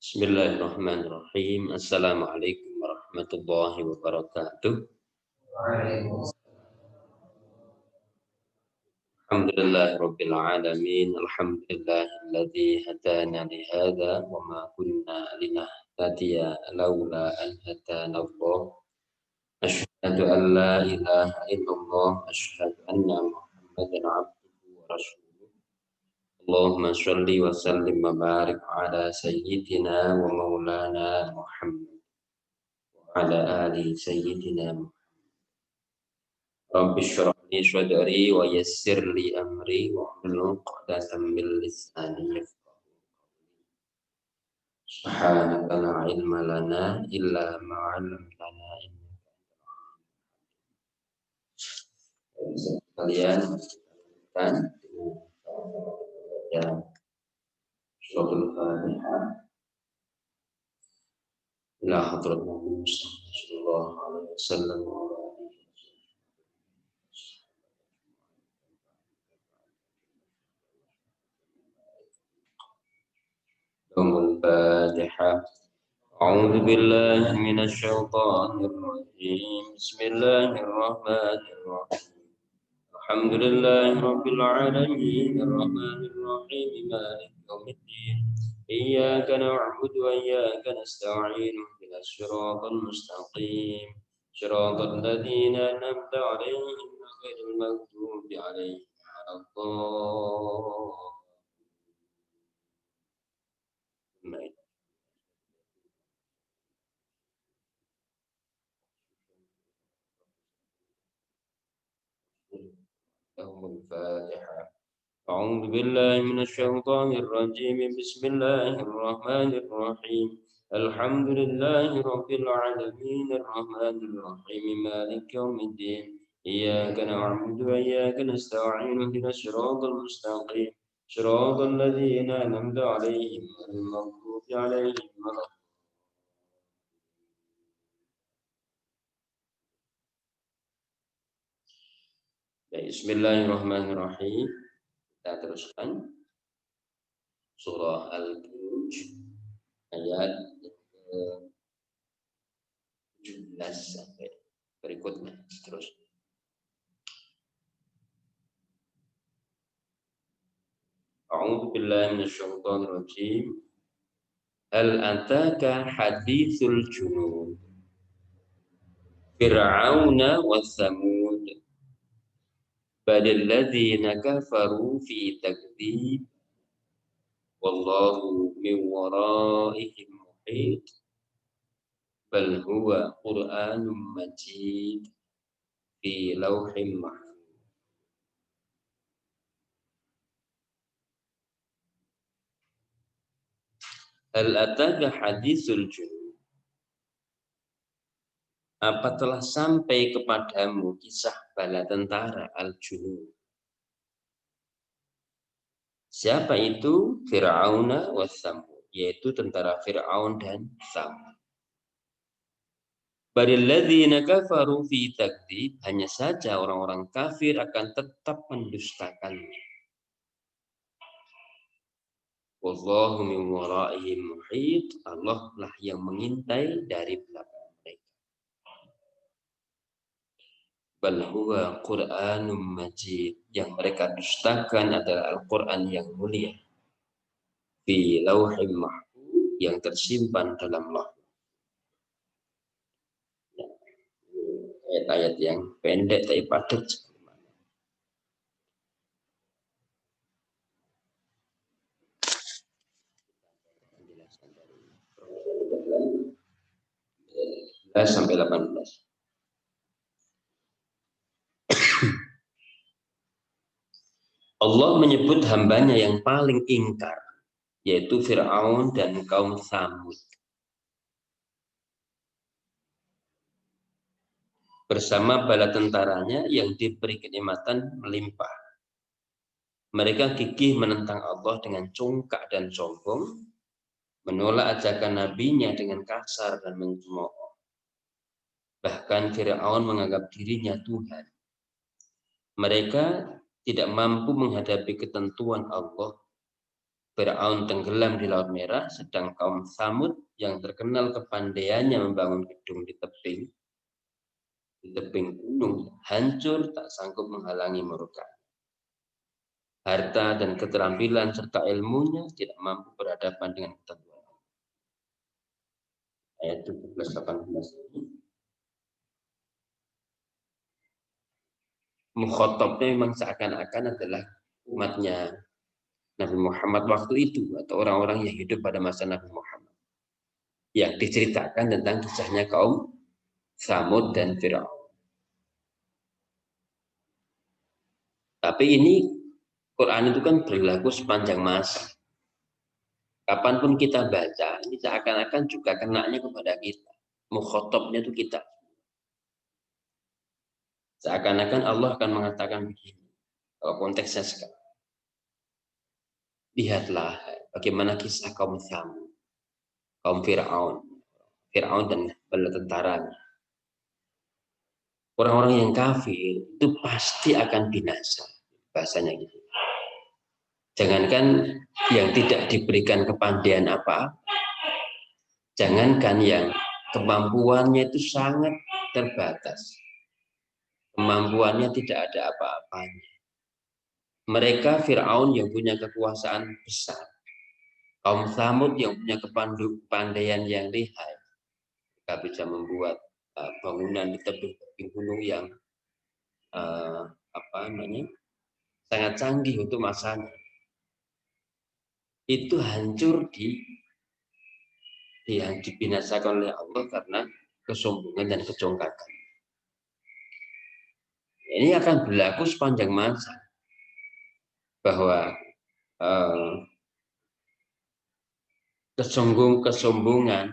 Bismillahirrahmanirrahim. Assalamualaikum warahmatullahi wabarakatuh. Alhamdulillahirabbil alamin. Alhamdulillahilladzi hadana li hadza wa ma kunna linahtadiya laula an hadana Allah. Asyhadu an la ilaha illallah, asyhadu anna Muhammadan abduhu wa rasuluh. Allahumma shalli wa sallim wa barik ala sayyidina wa maulana Muhammad ala ali sayyidina Rabbi shrah li sadri wa yassir li amri wa hlul 'uqdatam min lisani yafqahu qawli. Subhanaka la ilma lana illa ma 'allamtana innaka kalian kan ya suratul Fatihah ila hadrat Nabi Muhammad sallallahu alaihi wasallam. الفاتحة. أعوذ بالله من الشيطان الرجيم. بسم الله الرحمن الرحيم. الحمد لله رب العالمين الرحمن الرحيم مالك يوم الدين إياك نعبد وإياك نستعين اهدنا الصراط المستقيم صراط الذين أنعمت عليهم غير المغضوب عليهم ولا الضالين. لهم الفاتحة. أعوذ بالله من الشيطان الرجيم. بسم الله الرحمن الرحيم. الحمد لله رب العالمين الرحمن الرحيم مالك يوم الدين إياك نعبد وإياك نستعين اهدنا الصراط المستقيم صراط الذين أنعمت عليهم غير المغضوب عليهم ولا Bismillahirrahmanirrahim. Kita teruskan surah Al-Buruj ayat 17 sampai berikutnya terus. A'udzu billahi minasyaitonir rajim. Hal ataka haditsul junud Fir'auna wa Thamud balil ladzina kafaru fi takdzib wallahu min waraihim muhit bal huwa Qur'anun majid fi lauhin mahfuz. Hal ataka haditsul junud. Apa telah sampai kepadamu kisah bala tentara al-junud? Siapa itu? Fir'auna wa Thamud, yaitu tentara Fir'aun dan Thamud. Balilladzina kafaru fi takdzib, hanya saja orang-orang kafir akan tetap mendustakannya. Wallahu min waraihim muhit, Allah lah yang mengintai dari belakang mereka. Bal huwa Qur'anun majid, yang mereka dustakan adalah Al-Qur'an yang mulia. Fi lauhin mahfuz, yang tersimpan dalam lauh. Ayat-ayat yang pendek tapi padat. Sampai 18. Allah menyebut hambanya yang paling ingkar, yaitu Fir'aun dan kaum Thamud. Bersama bala tentaranya yang diberi kenikmatan melimpah. Mereka gigih menentang Allah dengan congkak dan sombong, menolak ajakan nabinya dengan kasar dan mencemooh. Bahkan Fir'aun menganggap dirinya Tuhan. Mereka tidak mampu menghadapi ketentuan Allah Fir'aun tenggelam di Laut Merah, sedang kaum Tsamud yang terkenal kepandaiannya membangun gedung di tebing gunung hancur tak sanggup menghalangi murka. Harta dan keterampilan serta ilmunya tidak mampu berhadapan dengan ketentuan. Ayat 17-18 ini. Mukhatabnya memang seakan-akan adalah umatnya Nabi Muhammad waktu itu atau orang-orang yang hidup pada masa Nabi Muhammad. Yang diceritakan tentang kisahnya kaum Tsamud dan Fir'aun. Tapi ini Quran itu kan berlaku sepanjang masa. Kapanpun kita baca, ini seakan-akan juga kenanya kepada kita. Mukhatabnya itu kita. Seakan-akan Allah akan mengatakan begini. Kalau konteksnya sekarang. Lihatlah bagaimana kisah kaum Tsamud, kaum Fir'aun dan bala tentaranya. Orang-orang yang kafir itu pasti akan binasa. Bahasanya gitu. Jangankan yang tidak diberikan kepandaian apa, jangankan yang kemampuannya itu sangat terbatas. Kemampuannya tidak ada apa-apanya. Mereka Fir'aun yang punya kekuasaan besar. Kaum Tsamud yang punya kepandaian yang lihai. Mereka bisa membuat bangunan di tebing-tebing gunung yang sangat canggih untuk masanya. Itu hancur yang dibinasakan oleh Allah karena kesombongan dan kecongkakan. Ini akan berlaku sepanjang masa bahwa kesombongan,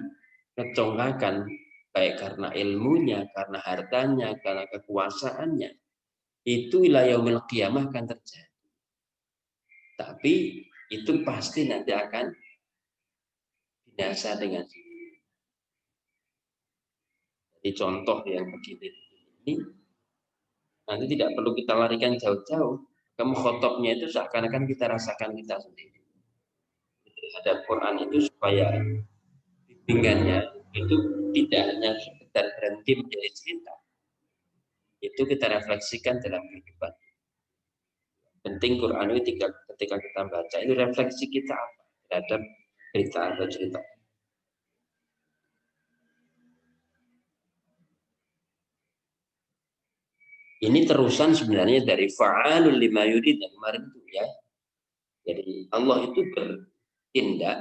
kecongkakan baik karena ilmunya, karena hartanya, karena kekuasaannya itu ila yaumil qiyamah akan terjadi. Tapi itu pasti nanti akan binasa dengan sendiri. Jadi contoh yang begini ini nanti tidak perlu kita larikan jauh-jauh. Kamu khotobnya itu seakan-akan kita rasakan kita sendiri. Terhadap Quran itu supaya bimbingannya itu tidak hanya sekedar berhenti menjadi cerita. Itu kita refleksikan dalam kehidupan. Penting Quran itu ketika kita baca itu refleksi kita apa terhadap cerita atau cerita. Ini terusan sebenarnya dari fa'alul lima yurid yang kemarin itu ya. Jadi Allah itu bertindak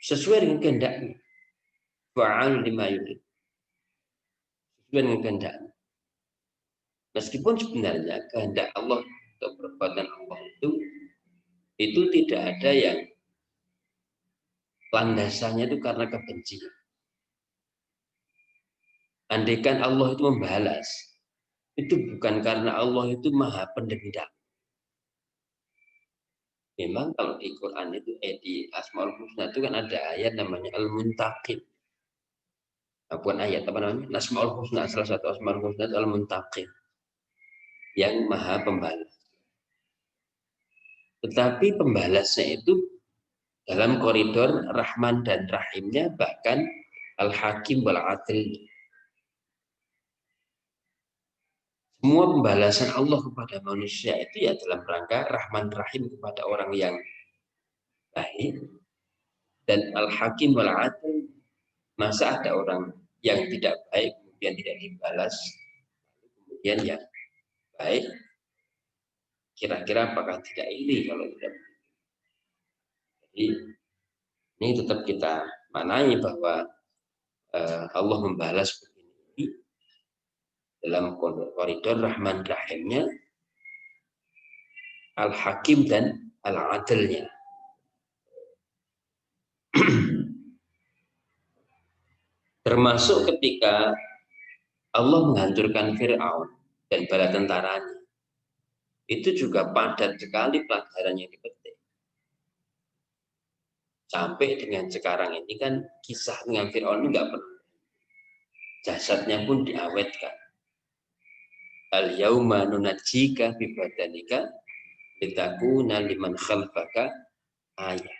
sesuai dengan kehendaknya. Fa'alul lima yurid. Sesuai dengan kehendaknya. Meskipun sebenarnya kehendak Allah atau perbuatan Allah itu tidak ada yang landasannya itu karena kebencian. Andaikan Allah itu membalas, itu bukan karena Allah itu maha pendendam. Memang kalau di Quran itu, di Asmaul Husna itu kan ada ayat namanya Al-Muntaqim. Bukan ayat, apa namanya? Asmaul Husna, salah satu Asmaul Husna itu Al-Muntaqim. Yang maha pembalas. Tetapi pembalasnya itu dalam koridor Rahman dan Rahimnya, bahkan Al-Hakim wal-Adil. Semua pembalasan Allah kepada manusia itu ya dalam rangka Rahman Rahim kepada orang yang baik, dan Al-Hakim wal-Adil. Masa ada orang yang tidak baik kemudian tidak dibalas, kemudian yang baik, kira-kira apakah tidak iri kalau tidak? Jadi ini tetap kita maknai bahwa Allah membalas begini dalam koridor Rahman Rahimnya, Al-Hakim dan Al-Adilnya. Termasuk ketika Allah menghancurkan Fir'aun dan bala tentaranya, itu juga padat sekali pelajaran yang dipetik. Sampai dengan sekarang ini kan kisah dengan Fir'aun nggak perlu. Jasadnya pun diawetkan. Al-yauma nunajjika bi badanika litakuna liman khalfaka ayat.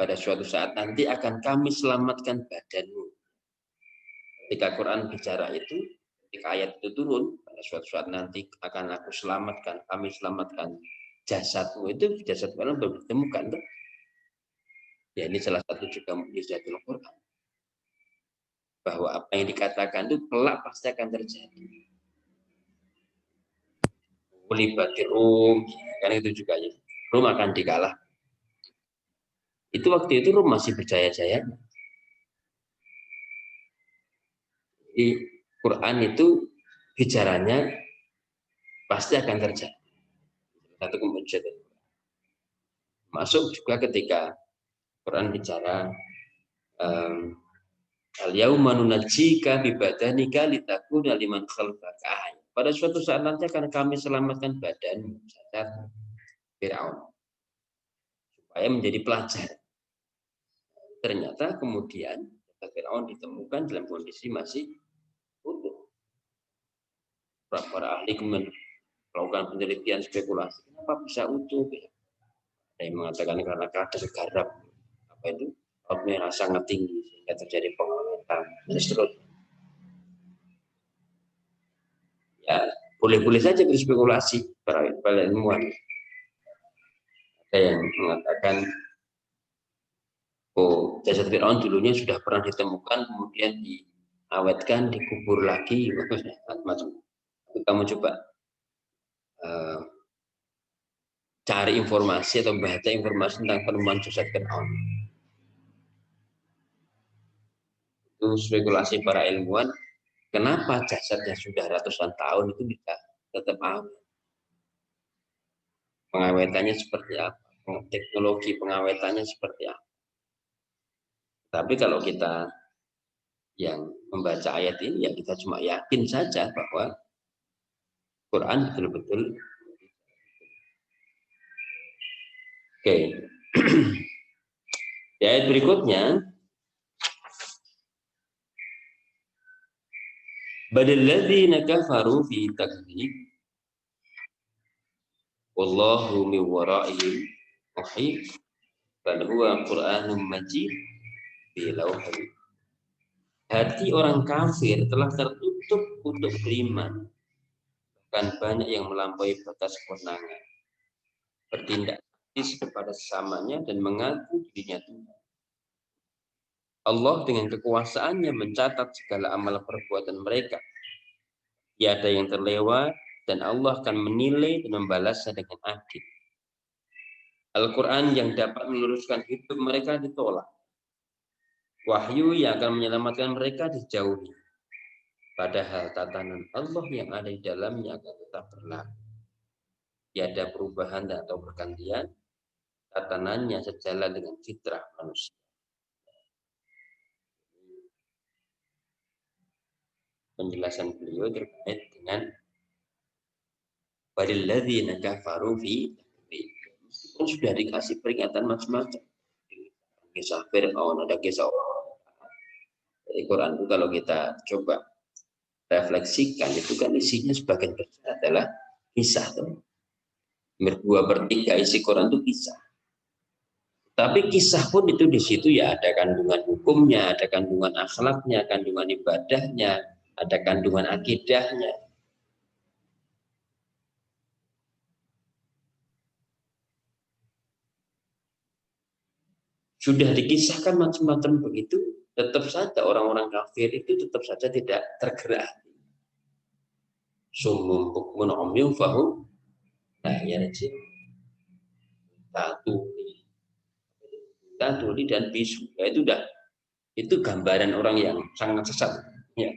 Pada suatu saat nanti akan kami selamatkan badanmu. Ketika Quran bicara itu, ketika ayat itu turun, pada suatu saat nanti akan aku selamatkan, kami selamatkan jasadmu. Itu jasad Quran baru ditemukan. Ya, ini salah satu juga mukjizatul Quran. Bahwa apa yang dikatakan itu kelak pasti akan terjadi. Ulibati Rum, kan itu juga ya. Rum akan dikalah. Itu waktu itu Rum masih berjaya-jaya. Di Quran itu bicaranya pasti akan terjadi. Satu kemudian masuk juga ketika Quran bicara al-yauma nunajjika bi badanika litakuna liman khalfaka. Pada suatu saat nanti akan kami selamatkan badanmu, jasad Firaun, supaya menjadi pelajaran. Ternyata kemudian Firaun ditemukan dalam kondisi masih utuh. Para ahli kemudian melakukan penelitian spekulasi, kenapa bisa utuh? Ada yang mengatakan karena kadar garam apa itu lautnya sangat tinggi sehingga terjadi pengawetan dan seterusnya. Ya boleh-boleh saja berspekulasi para ilmuwan. Ada yang mengatakan oh jasad Fir'aun dulunya sudah pernah ditemukan kemudian diawetkan dikubur lagi macam-macam. Kamu coba cari informasi atau baca informasi tentang penemuan jasad Fir'aun. Itu spekulasi para ilmuwan, kenapa jasadnya sudah ratusan tahun itu bisa tetap awet? Pengawetannya seperti apa? Teknologi pengawetannya seperti apa? Tapi kalau kita yang membaca ayat ini, ya kita cuma yakin saja bahwa Quran betul-betul. Oke. Di ayat berikutnya, badalladzina kafaru fi takdzib wallahu min wara'ihim muhit bal huwa Qur'anun majid fi lauhin. Hati orang kafir telah tertutup untuk beriman. Bahkan banyak yang melampaui batas kewenangan, bertindak sadis kepada sesamanya dan mengaku dirinya Tuhan. Allah dengan kekuasaannya mencatat segala amal perbuatan mereka. Tiada yang terlewat dan Allah akan menilai dan membalasnya dengan adil. Al-Quran yang dapat meluruskan hidup mereka ditolak. Wahyu yang akan menyelamatkan mereka dijauhi. Padahal tatanan Allah yang ada di dalamnya akan tetap berlaku. Tiada perubahan atau pergantian. Tatanannya sejalan dengan fitrah manusia. Penjelasan beliau terkait dengan walilladzina kafaru fi meskipun sudah dikasih peringatan macam-macam. Kisah Fir'aun, ada kisah orang. Jadi Quran itu kalau kita coba refleksikan, itu kan isinya sebagian besar adalah kisah. Berdua bertiga isi Quran itu kisah. Tapi kisah pun itu di situ ya ada kandungan hukumnya, ada kandungan akhlaknya, kandungan ibadahnya, ada kandungan akidahnya. Sudah dikisahkan macam-macam begitu, tetap saja orang-orang kafir itu tetap saja tidak tergerak. Sumum bukmun umyum fahum la yarji. Tuli dan bisu. Ya, itu gambaran orang yang sangat sesat. Ya.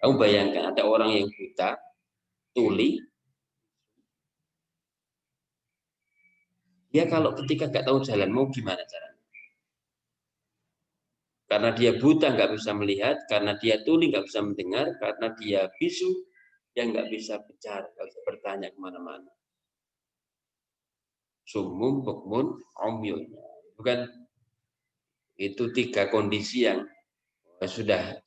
Kamu bayangkan ada orang yang buta, tuli, dia kalau ketika nggak tahu jalan mau gimana caranya? Karena dia buta nggak bisa melihat, karena dia tuli nggak bisa mendengar, karena dia bisu dia nggak bisa bicara, nggak bisa bertanya kemana-mana. Sumum, bukmun, umyun. Bukan itu tiga kondisi yang sudah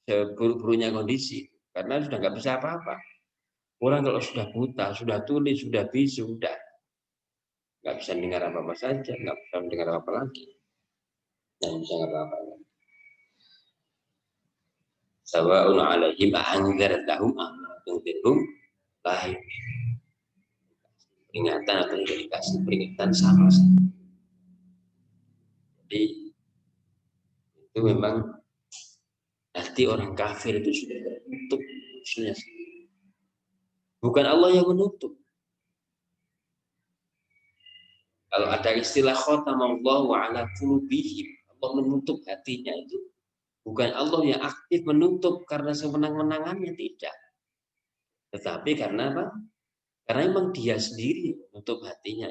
seburuk-buruknya kondisi, karena sudah nggak bisa apa-apa. Orang kalau sudah buta, sudah tuli, sudah bisu, sudah nggak bisa dengar apa-apa saja, nggak bisa mendengar apa lagi, nggak bisa apa-apa. Sawa'un 'alaihim a'andzartahum am lam tunzirhum la peringatan atau tidak dikasih peringatan sama saja. Jadi itu memang hati orang kafir itu sudah tertutup, sudah. Bukan Allah yang menutup. Kalau ada istilah khatamallahu ala qulubihim, Allah menutup hatinya itu bukan Allah yang aktif menutup karena semenang-menangannya, tidak. Tetapi karena apa? Karena memang dia sendiri menutup hatinya.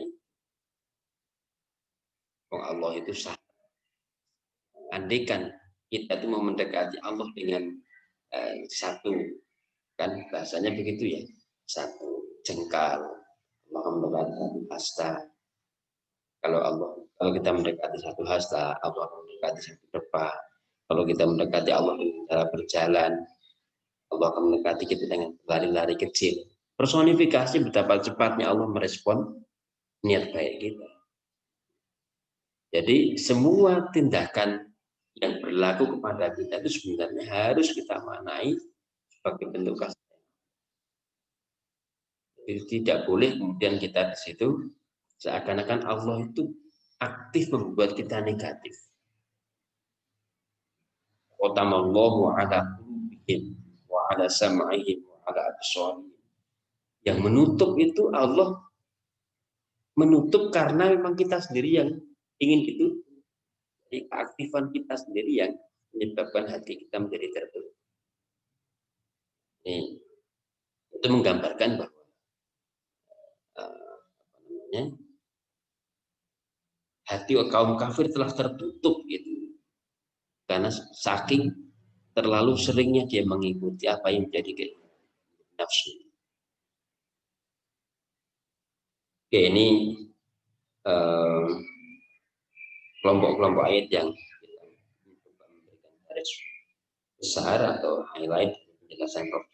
Oh, Allah itu sah. Andaikan kita itu mau mendekati Allah dengan satu, kan bahasanya begitu ya, satu jengkal, Allah mendekati satu hasta. Kalau kita mendekati satu hasta, Allah mendekati satu depa. Kalau kita mendekati Allah dengan cara berjalan, Allah akan mendekati kita dengan lari-lari kecil. Personifikasi betapa cepatnya Allah merespon niat baik kita. Jadi semua tindakan yang berlaku kepada kita itu sebenarnya harus kita maknai sebagai bentuk kasih. Jadi tidak boleh kemudian kita di situ seakan-akan Allah itu aktif membuat kita negatif. Qatamallahu ala qulubihim wa ala sam'ihim wa ala absarihim. Yang menutup itu Allah menutup karena memang kita sendiri yang ingin itu. Jadi keaktifan kita sendiri yang menyebabkan hati kita menjadi tertutup. Ini itu menggambarkan bahwa hati kaum kafir telah tertutup gitu, karena saking terlalu seringnya dia mengikuti apa yang menjadi keinginan nafsu. Oke, ini kelompok-kelompok ayat yang memberikan garis besar atau highlight penjelasan Prof.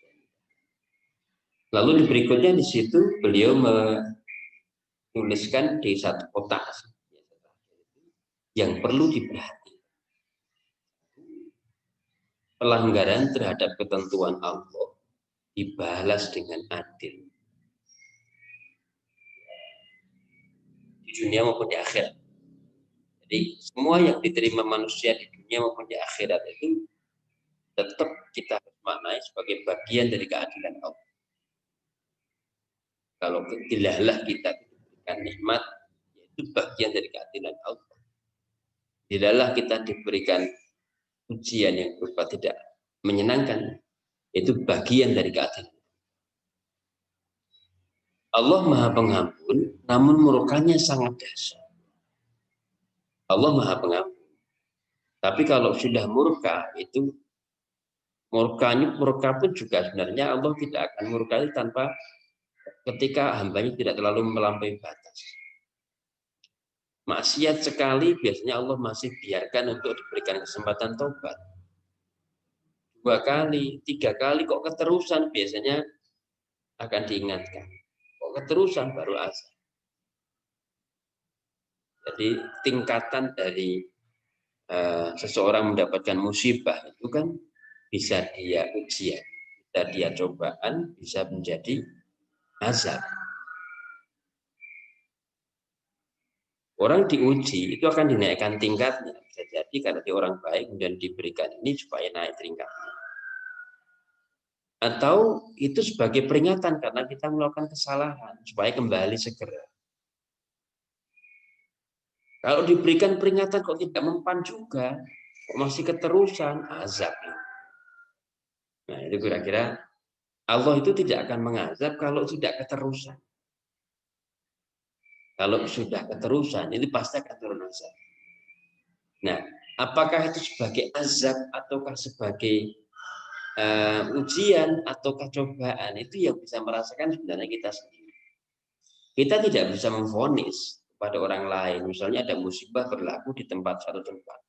Lalu di berikutnya di situ beliau menuliskan di satu kotak yang perlu diperhatikan. Pelanggaran terhadap ketentuan Allah dibalas dengan adil di dunia maupun di akhirat. Jadi semua yang diterima manusia di dunia maupun di akhirat itu tetap kita harus maknai sebagai bagian dari keadilan Allah. Kalau ketidalah kita diberikan nikmat, itu bagian dari keadilan Allah. Tidaklah kita diberikan ujian yang berupa tidak menyenangkan, itu bagian dari keadilan. Allah Maha Pengampun, namun murkanya sangat dahsyat. Allah Maha Pengampun. Tapi kalau sudah murka, itu murka pun juga sebenarnya Allah tidak akan murka tanpa ketika hambanya tidak terlalu melampaui batas. Maksiat sekali biasanya Allah masih biarkan untuk diberikan kesempatan tobat. 2 kali, 3 kali kok keterusan biasanya akan diingatkan. Kok keterusan baru azab. Jadi tingkatan dari seseorang mendapatkan musibah itu kan bisa dia ujian, bisa dia cobaan, bisa menjadi azab. Orang diuji itu akan dinaikkan tingkatnya. Bisa jadi karena dia orang baik dan diberikan ini supaya naik tingkatnya. Atau itu sebagai peringatan karena kita melakukan kesalahan supaya kembali segera. Kalau diberikan peringatan kok tidak mempan juga, kok masih keterusan, azab. Nah itu kira-kira Allah itu tidak akan mengazab kalau tidak keterusan. Kalau sudah keterusan, ini pasti akan turun azab. Nah, apakah itu sebagai azab ataukah sebagai ujian ataukah cobaan, itu yang bisa merasakan sebenarnya kita sendiri. Kita tidak bisa memvonis pada orang lain. Misalnya ada musibah berlaku di satu tempat.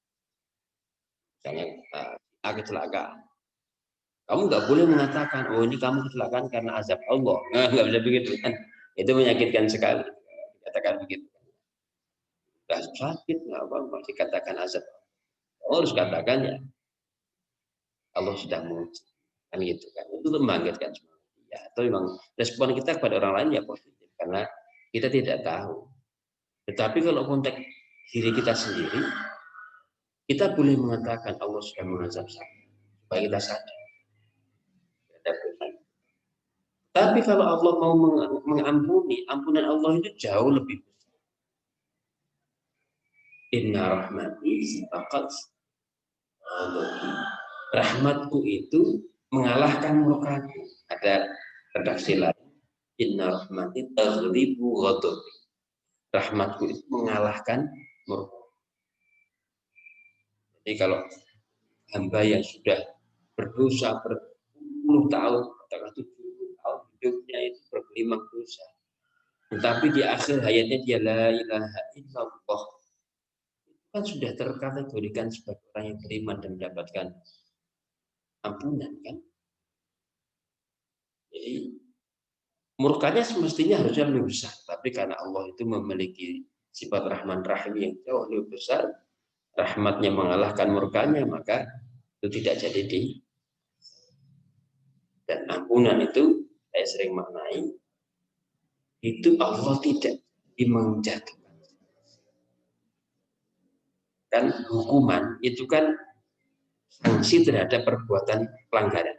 Misalnya kecelakaan. Kamu nggak boleh mengatakan, oh ini kamu kecelakaan karena azab Allah. Nggak bisa begitu kan. Itu menyakitkan sekali. Katakan begitu. sakit, nggak apa-apa, dikatakan azab. Harus katakan ya Allah sudah menguji, kan gitu kan. Itu membangkitkan semangat. Ya, atau memang respon kita kepada orang lain ya positif karena kita tidak tahu. Tetapi kalau konteks diri kita sendiri, kita boleh mengatakan Allah sudah mengazab saya supaya kita sadar. Tapi kalau Allah mau mengampuni, ampunan Allah itu jauh lebih besar. Inna rahmati sabaqat ghadabi. Rahmatku itu mengalahkan murkaku. Ada redaksi lain. Inna rahmati taghlibu ghadabi. Rahmatku itu mengalahkan murka. Jadi kalau hamba yang sudah berdosa berpuluh tahun, katakan 70 tahun hidupnya itu bergelimang dosa. Tetapi di akhir hayatnya dia la ilaha illallah, kan sudah terkategorikan sebagai orang yang beriman dan mendapatkan ampunan kan. Jadi murkanya semestinya harusnya lebih besar, tapi karena Allah itu memiliki sifat Rahman Rahim yang jauh lebih besar, rahmatnya mengalahkan murkanya, maka itu tidak jadi di. Dan ampunan itu saya sering maknai itu Allah tidak menjatuhkan. Kan hukuman itu kan sanksi terhadap perbuatan pelanggaran.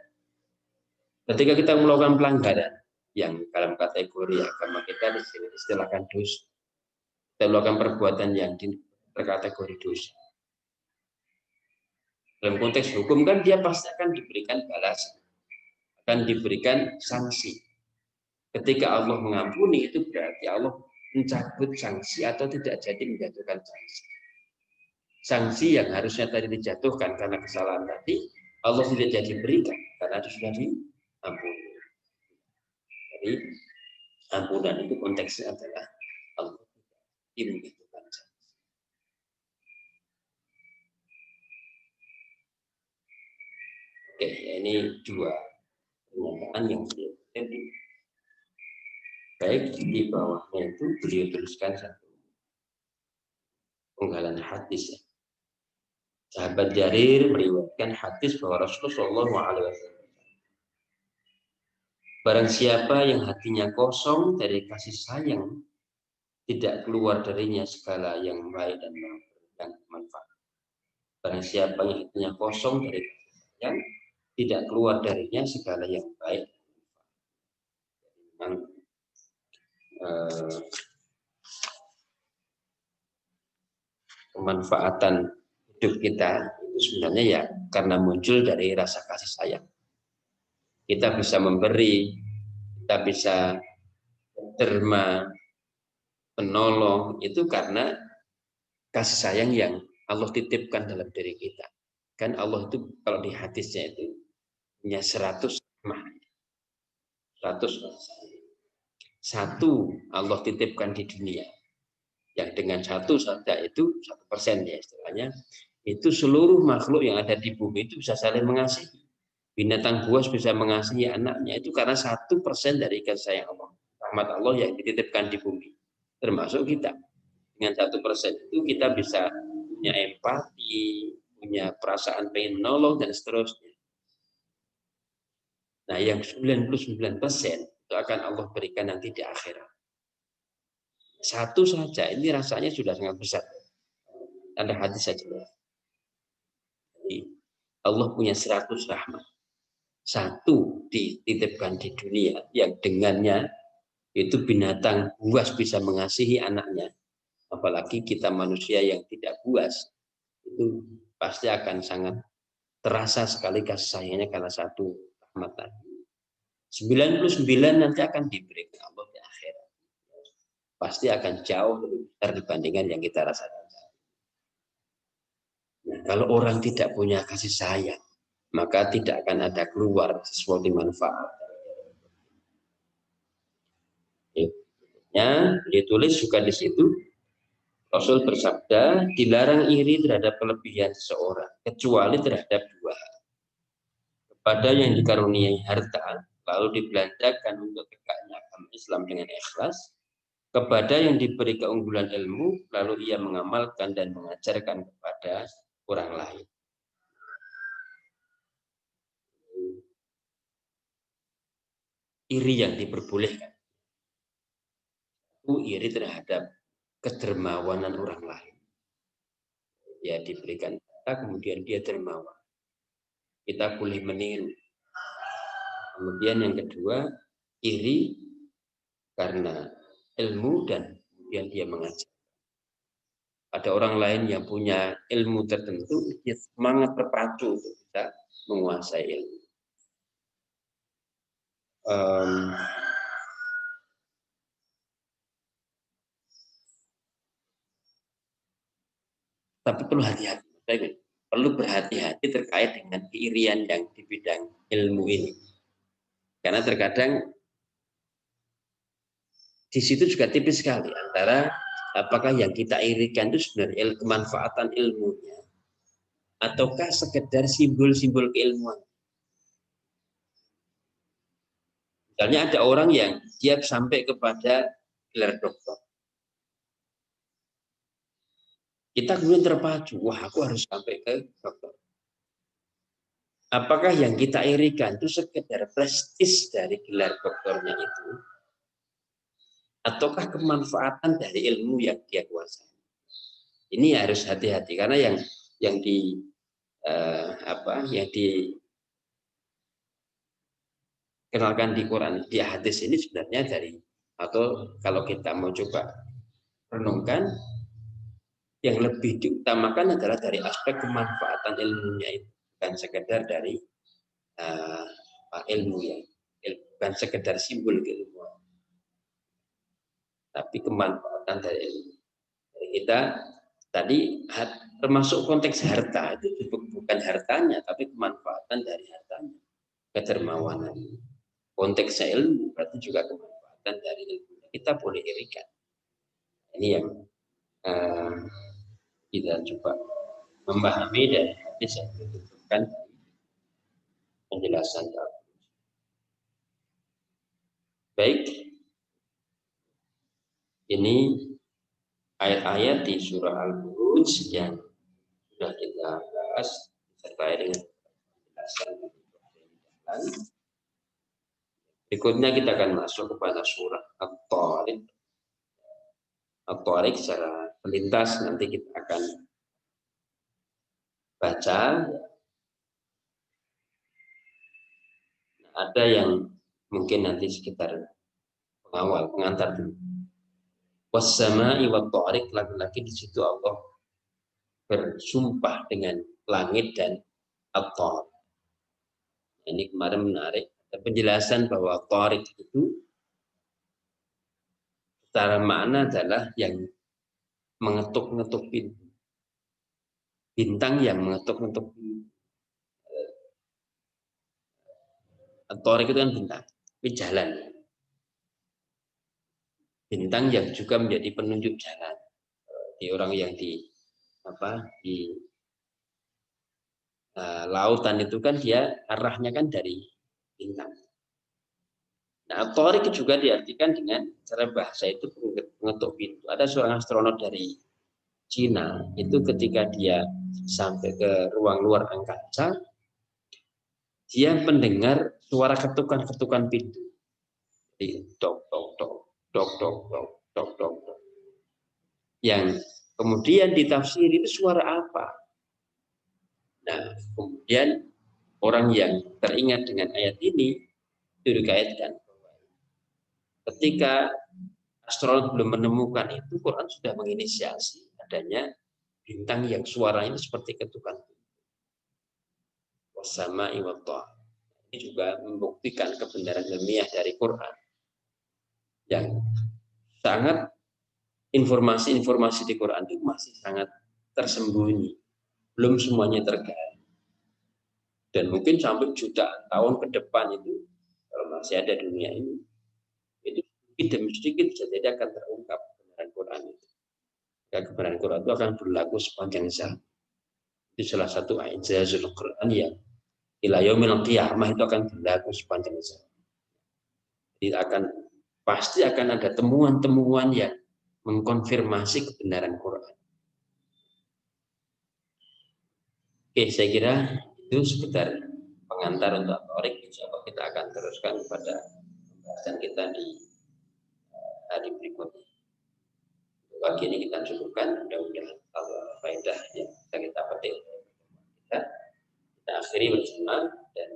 Ketika kita melakukan pelanggaran yang dalam kategori agama kita istilahkan dosa, kita melakukan perbuatan yang terkategori dosa. Dalam konteks hukum kan dia pasti akan diberikan balasan, akan diberikan sanksi. Ketika Allah mengampuni itu berarti Allah mencabut sanksi atau tidak jadi menjatuhkan sanksi. Sanksi yang harusnya tadi dijatuhkan karena kesalahan tadi, Allah tidak jadi berikan karena itu sudah diampuni. Jadi ampunan itu konteksnya adalah Allah tidak menjatuhkan sanksi. Oke, ini dua pernyataan yang jadi baik di bawahnya itu beliau tuliskan satu penggalan hadis ya. Sahabat Jarir meriwayatkan hadis bahwa Rasulullah SAW, barang siapa yang hatinya kosong dari kasih sayang, tidak keluar darinya segala yang baik dan yang bermanfaat. Barang siapa yang hatinya kosong dari kasih sayang, tidak keluar darinya segala yang baik. Memang kemanfaatan hidup kita itu sebenarnya ya karena muncul dari rasa kasih sayang. Kita bisa memberi, kita bisa derma, penolong, itu karena kasih sayang yang Allah titipkan dalam diri kita. Kan Allah itu kalau di hadisnya itu punya 100 rahmat. 100 satu Allah titipkan di dunia. Yang dengan satu saja itu 1% ya istilahnya. Itu seluruh makhluk yang ada di bumi itu bisa saling mengasihi. Binatang buas bisa mengasihi anaknya itu karena 1% dari kasih sayang Allah. Rahmat Allah yang dititipkan di bumi. Termasuk kita. Dengan 1% itu kita bisa punya empati, punya perasaan pengen menolong dan seterusnya. Nah, yang 99% itu akan Allah berikan nanti di akhirat. Satu saja ini rasanya sudah sangat besar. Ada hadis saja. Jadi Allah punya 100 rahmat. Satu dititipkan di dunia yang dengannya itu binatang buas bisa mengasihi anaknya. Apalagi kita manusia yang tidak buas, itu pasti akan sangat terasa sekali kasih sayangnya karena satu rahmat tadi. 99 nanti akan diberikan Allah di akhirat. Pasti akan jauh lebih besar dibandingkan yang kita rasakan. Nah, kalau orang tidak punya kasih sayang, maka tidak akan ada keluar sesuatu manfaat. Ya, ditulis juga di situ. Rasul bersabda, dilarang iri terhadap kelebihan seseorang, kecuali terhadap dua. Kepada yang dikaruniai harta, lalu dibelanjakan untuk tegaknya agama Islam dengan ikhlas, kepada yang diberi keunggulan ilmu, lalu ia mengamalkan dan mengajarkan kepada orang lain. Iri yang diperbolehkan. Itu iri terhadap kedermawanan orang lain. Ya diberikan kita, kemudian dia dermawan. Kita boleh meniru. Kemudian yang kedua, iri karena ilmu dan kemudian dia mengajar. Ada orang lain yang punya ilmu tertentu, dia semangat terpacu untuk bisa menguasai ilmu. Tapi perlu hati-hati, perlu berhati-hati terkait dengan keirian yang di bidang ilmu ini. Karena terkadang di situ juga tipis sekali antara apakah yang kita irikan itu sebenarnya kemanfaatan ilmunya ataukah sekedar simbol-simbol keilmuan. Misalnya ada orang yang dia sampai kepada gelar doktor. Kita kemudian terpacu, wah aku harus sampai ke dokter. Apakah yang kita irikan itu sekedar prestis dari gelar doktornya itu, ataukah kemanfaatan dari ilmu yang dia kuasai? Ini harus hati-hati karena yang dikenalkan di Quran, di hadis ini sebenarnya dari, atau kalau kita mau coba renungkan, yang lebih diutamakan adalah dari aspek kemanfaatan ilmunya itu, bukan sekedar dari ilmu yang bukan sekedar simbol keilmuan, tapi kemanfaatan dari ilmu. Jadi kita tadi termasuk konteks harta itu bukan hartanya, tapi kemanfaatan dari hartanya, kedermawanan. Konteks ilmu berarti juga kemanfaatan dari ilmu. Kita boleh irikan. Ini yang kita coba memahami dari hadis yang ditutupkan penjelasan. Baik, ini ayat-ayat di surah Al-Buruj yang sudah kita bahas serta dengan penjelasan. Berikutnya kita akan masuk kepada surah At-Tariq. At-Tariq secara pelintas nanti kita akan baca. Ada yang mungkin nanti sekitar pengawal, pengantar dulu. Wassama'i wat-tariq, lagi-lagi di situ Allah bersumpah dengan langit dan at-tariq. Ini kemarin menarik. Penjelasan bahwa tariq itu secara makna adalah yang mengetuk-ngetuk pintu. Bintang yang mengetuk-ngetuk pintu. At-tariq itu kan bintang, tapi jalan. Bintang yang juga menjadi penunjuk jalan. Di orang yang di lautan itu kan dia arahnya kan dari bintang. Nah, Tariq juga diartikan dengan cara bahasa itu mengetuk pintu. Ada seorang astronot dari Cina itu ketika dia sampai ke ruang luar angkasa, dia mendengar suara ketukan-ketukan pintu. Jadi dok dok dok dok dok dok dok dok dok. Yang kemudian ditafsiri itu suara apa? Nah, kemudian orang yang teringat dengan ayat ini itu dikaitkan. Ketika astronot belum menemukan itu, Quran sudah menginisiasi adanya bintang yang suaranya seperti ketukan. Wasama iwatah. Ini juga membuktikan kebenaran ilmiah dari Quran. Yang sangat informasi-informasi di Quran itu masih sangat tersembunyi. Belum semuanya tergali. Dan mungkin sampai jutaan tahun ke depan itu, kalau masih ada dunia ini, itu sedikit demi sedikit jadi akan terungkap kebenaran Quran itu. Ya, kebenaran Quran itu akan berlaku sepanjang zaman. Itu salah satu ijazul Quran yang ila yaumil qiyamah itu akan berlaku sepanjang zaman. Jadi akan pasti akan ada temuan-temuan yang mengkonfirmasi kebenaran Quran. Oke, saya kira itu sekedar pengantar untuk Torik. Insyaallah kita akan teruskan pada pembahasan kita di hari berikutnya. Pagi ini kita cukupkan, mudah-mudahan Allah faedah yang bisa kita petik. Kita akhiri bersama dan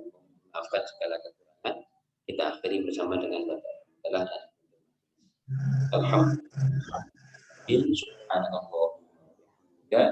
maafkan segala kekurangan. Kita akhiri bersama dengan baca alhamdulillah dan alhamdulillah. Subhanallah. Ya,